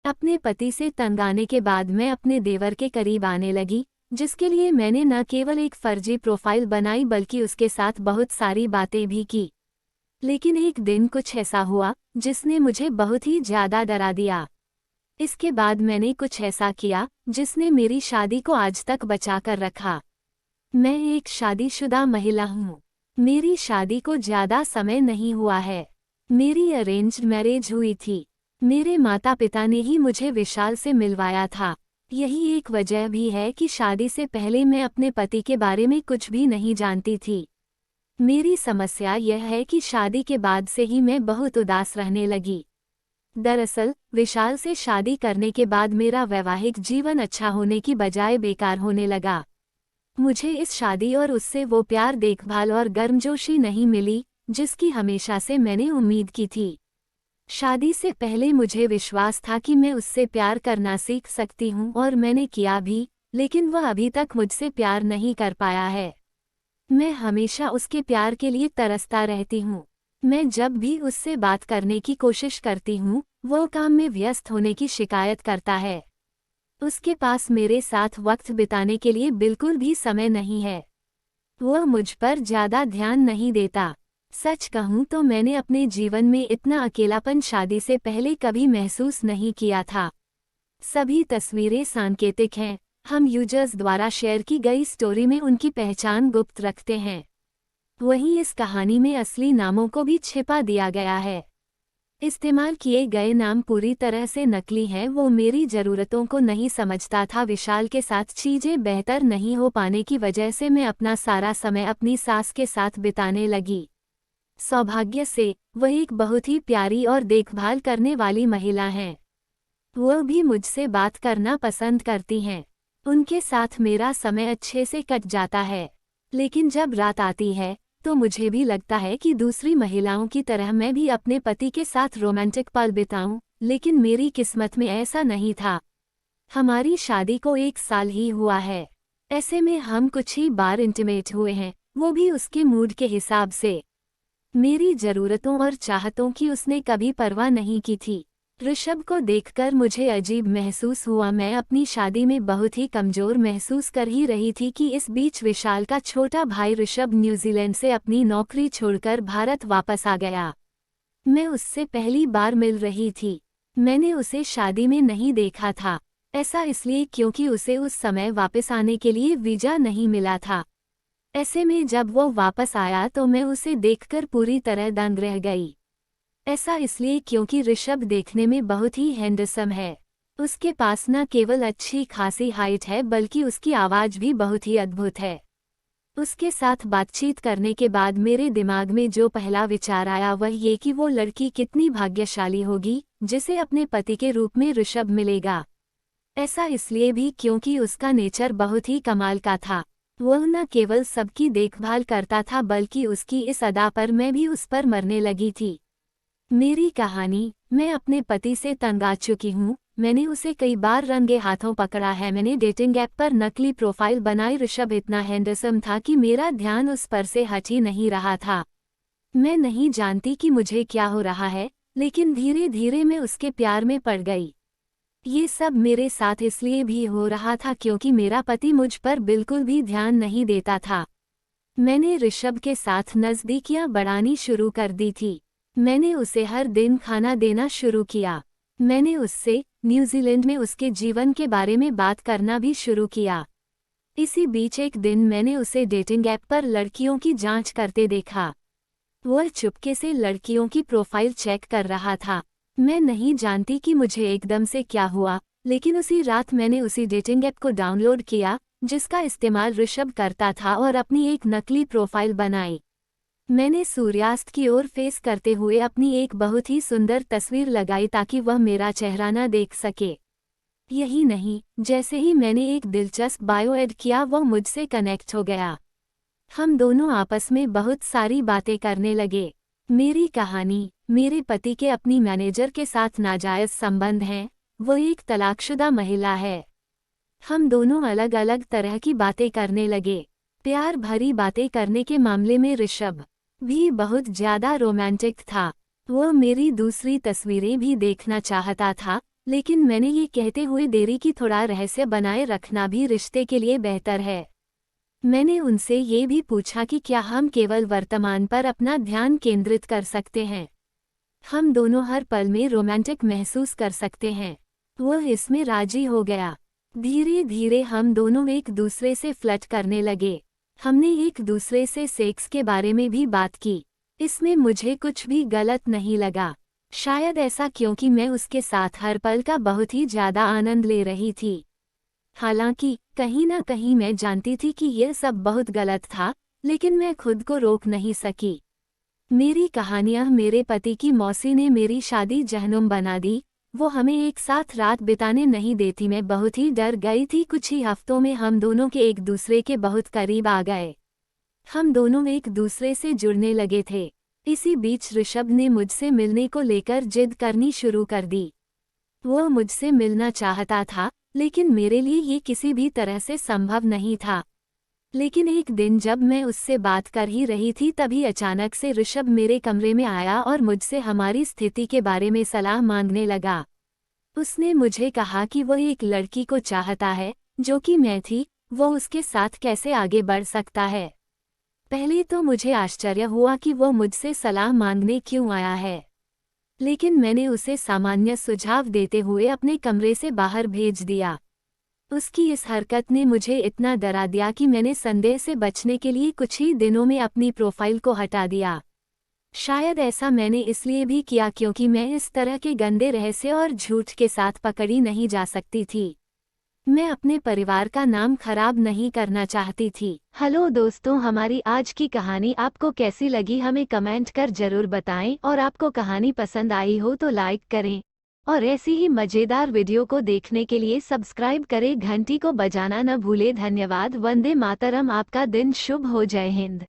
अपने पति से तंग आने के बाद मैं अपने देवर के करीब आने लगी, जिसके लिए मैंने न केवल एक फर्जी प्रोफाइल बनाई बल्कि उसके साथ बहुत सारी बातें भी की। लेकिन एक दिन कुछ ऐसा हुआ जिसने मुझे बहुत ही ज्यादा डरा दिया। इसके बाद मैंने कुछ ऐसा किया जिसने मेरी शादी को आज तक बचा कर रखा। मैं एक शादीशुदा महिला हूँ। मेरी शादी को ज्यादा समय नहीं हुआ है। मेरी अरेंज्ड मैरिज हुई थी। मेरे माता पिता ने ही मुझे विशाल से मिलवाया था। यही एक वजह भी है कि शादी से पहले मैं अपने पति के बारे में कुछ भी नहीं जानती थी। मेरी समस्या यह है कि शादी के बाद से ही मैं बहुत उदास रहने लगी। दरअसल विशाल से शादी करने के बाद मेरा वैवाहिक जीवन अच्छा होने की बजाय बेकार होने लगा। मुझे इस शादी और उससे वो प्यार, देखभाल और गर्मजोशी नहीं मिली जिसकी हमेशा से मैंने उम्मीद की थी। शादी से पहले मुझे विश्वास था कि मैं उससे प्यार करना सीख सकती हूँ और मैंने किया भी, लेकिन वह अभी तक मुझसे प्यार नहीं कर पाया है। मैं हमेशा उसके प्यार के लिए तरसता रहती हूँ। मैं जब भी उससे बात करने की कोशिश करती हूँ, वो काम में व्यस्त होने की शिकायत करता है। उसके पास मेरे साथ वक्त बिताने के लिए बिल्कुल भी समय नहीं है। वह मुझ पर ज्यादा ध्यान नहीं देता। सच कहूँ तो मैंने अपने जीवन में इतना अकेलापन शादी से पहले कभी महसूस नहीं किया था। सभी तस्वीरें सांकेतिक हैं। हम यूजर्स द्वारा शेयर की गई स्टोरी में उनकी पहचान गुप्त रखते हैं। वहीं इस कहानी में असली नामों को भी छिपा दिया गया है। इस्तेमाल किए गए नाम पूरी तरह से नकली हैं। वो मेरी ज़रूरतों को नहीं समझता था। विशाल के साथ चीज़ें बेहतर नहीं हो पाने की वजह से मैं अपना सारा समय अपनी सास के साथ बिताने लगी। सौभाग्य से वह एक बहुत ही प्यारी और देखभाल करने वाली महिला हैं। वह भी मुझसे बात करना पसंद करती हैं। उनके साथ मेरा समय अच्छे से कट जाता है। लेकिन जब रात आती है तो मुझे भी लगता है कि दूसरी महिलाओं की तरह मैं भी अपने पति के साथ रोमांटिक पल बिताऊं, लेकिन मेरी किस्मत में ऐसा नहीं था। हमारी शादी को 1 साल ही हुआ है। ऐसे में हम कुछ ही बार इंटीमेट हुए हैं, वो भी उसके मूड के हिसाब से। मेरी ज़रूरतों और चाहतों की उसने कभी परवाह नहीं की थी। ऋषभ को देखकर मुझे अजीब महसूस हुआ। मैं अपनी शादी में बहुत ही कमज़ोर महसूस कर ही रही थी कि इस बीच विशाल का छोटा भाई ऋषभ न्यूजीलैंड से अपनी नौकरी छोड़कर भारत वापस आ गया। मैं उससे पहली बार मिल रही थी। मैंने उसे शादी में नहीं देखा था। ऐसा इसलिए क्योंकि उसे उस समय वापस आने के लिए वीज़ा नहीं मिला था। ऐसे में जब वो वापस आया तो मैं उसे देखकर पूरी तरह दंग रह गई। ऐसा इसलिए क्योंकि ऋषभ देखने में बहुत ही हैंडसम है। उसके पास न केवल अच्छी खासी हाइट है बल्कि उसकी आवाज़ भी बहुत ही अद्भुत है। उसके साथ बातचीत करने के बाद मेरे दिमाग में जो पहला विचार आया वह ये कि वो लड़की कितनी भाग्यशाली होगी जिसे अपने पति के रूप में ऋषभ मिलेगा। ऐसा इसलिए भी क्योंकि उसका नेचर बहुत ही कमाल का था। वह न केवल सबकी देखभाल करता था बल्कि उसकी इस अदा पर मैं भी उस पर मरने लगी थी। मेरी कहानी, मैं अपने पति से तंग आ चुकी हूँ। मैंने उसे कई बार रंगे हाथों पकड़ा है। मैंने डेटिंग ऐप पर नकली प्रोफाइल बनाई। ऋषभ इतना हैंडसम था कि मेरा ध्यान उस पर से हट ही नहीं रहा था। मैं नहीं जानती कि मुझे क्या हो रहा है, लेकिन धीरे धीरे मैं उसके प्यार में पड़ गई। ये सब मेरे साथ इसलिए भी हो रहा था क्योंकि मेरा पति मुझ पर बिल्कुल भी ध्यान नहीं देता था। मैंने ऋषभ के साथ नज़दीकियां बढ़ानी शुरू कर दी थी। मैंने उसे हर दिन खाना देना शुरू किया। मैंने उससे न्यूजीलैंड में उसके जीवन के बारे में बात करना भी शुरू किया। इसी बीच एक दिन मैंने उसे डेटिंग ऐप पर लड़कियों की जांच करते देखा। वह चुपके से लड़कियों की प्रोफाइल चेक कर रहा था। मैं नहीं जानती कि मुझे एकदम से क्या हुआ, लेकिन उसी रात मैंने उसी डेटिंग ऐप को डाउनलोड किया जिसका इस्तेमाल ऋषभ करता था और अपनी एक नकली प्रोफाइल बनाई। मैंने सूर्यास्त की ओर फेस करते हुए अपनी एक बहुत ही सुंदर तस्वीर लगाई ताकि वह मेरा चेहरा न देख सके। यही नहीं, जैसे ही मैंने एक दिलचस्प बायो ऐड किया वह मुझसे कनेक्ट हो गया। हम दोनों आपस में बहुत सारी बातें करने लगे। मेरी कहानी, मेरे पति के अपनी मैनेजर के साथ नाजायज़ संबंध हैं। वो एक तलाकशुदा महिला है। हम दोनों अलग अलग तरह की बातें करने लगे। प्यार भरी बातें करने के मामले में ऋषभ भी बहुत ज़्यादा रोमांटिक था। वो मेरी दूसरी तस्वीरें भी देखना चाहता था, लेकिन मैंने ये कहते हुए देरी की, थोड़ा रहस्य बनाए रखना भी रिश्ते के लिए बेहतर है। मैंने उनसे ये भी पूछा कि क्या हम केवल वर्तमान पर अपना ध्यान केंद्रित कर सकते हैं। हम दोनों हर पल में रोमांटिक महसूस कर सकते हैं। वह इसमें राजी हो गया। धीरे धीरे हम दोनों एक दूसरे से फ्लर्ट करने लगे। हमने एक दूसरे से सेक्स के बारे में भी बात की। इसमें मुझे कुछ भी गलत नहीं लगा। शायद ऐसा क्योंकि मैं उसके साथ हर पल का बहुत ही ज्यादा आनंद ले रही थी। हालांकि कहीं ना कहीं मैं जानती थी कि यह सब बहुत गलत था, लेकिन मैं खुद को रोक नहीं सकी। मेरी कहानियां मेरे पति की मौसी ने मेरी शादी जहन्नुम बना दी। वो हमें एक साथ रात बिताने नहीं देती। मैं बहुत ही डर गई थी। कुछ ही हफ्तों में हम दोनों के एक दूसरे के बहुत करीब आ गए। हम दोनों एक दूसरे से जुड़ने लगे थे। इसी बीच ऋषभ ने मुझसे मिलने को लेकर जिद करनी शुरू कर दी। वह मुझसे मिलना चाहता था, लेकिन मेरे लिए ये किसी भी तरह से संभव नहीं था। लेकिन एक दिन जब मैं उससे बात कर ही रही थी, तभी अचानक से ऋषभ मेरे कमरे में आया और मुझसे हमारी स्थिति के बारे में सलाह मांगने लगा। उसने मुझे कहा कि वह एक लड़की को चाहता है, जो कि मैं थी। वो उसके साथ कैसे आगे बढ़ सकता है। पहले तो मुझे आश्चर्य हुआ कि वो मुझसे सलाह मांगने क्यों आया है, लेकिन मैंने उसे सामान्य सुझाव देते हुए अपने कमरे से बाहर भेज दिया। उसकी इस हरकत ने मुझे इतना डरा दिया कि मैंने संदेह से बचने के लिए कुछ ही दिनों में अपनी प्रोफाइल को हटा दिया। शायद ऐसा मैंने इसलिए भी किया क्योंकि मैं इस तरह के गंदे रहस्य और झूठ के साथ पकड़ी नहीं जा सकती थी। मैं अपने परिवार का नाम खराब नहीं करना चाहती थी। हेलो दोस्तों, हमारी आज की कहानी आपको कैसी लगी हमें कमेंट कर जरूर बताएं, और आपको कहानी पसंद आई हो तो लाइक करें, और ऐसी ही मजेदार वीडियो को देखने के लिए सब्सक्राइब करें, घंटी को बजाना न भूले। धन्यवाद। वंदे मातरम। आपका दिन शुभ हो। जय हिंद।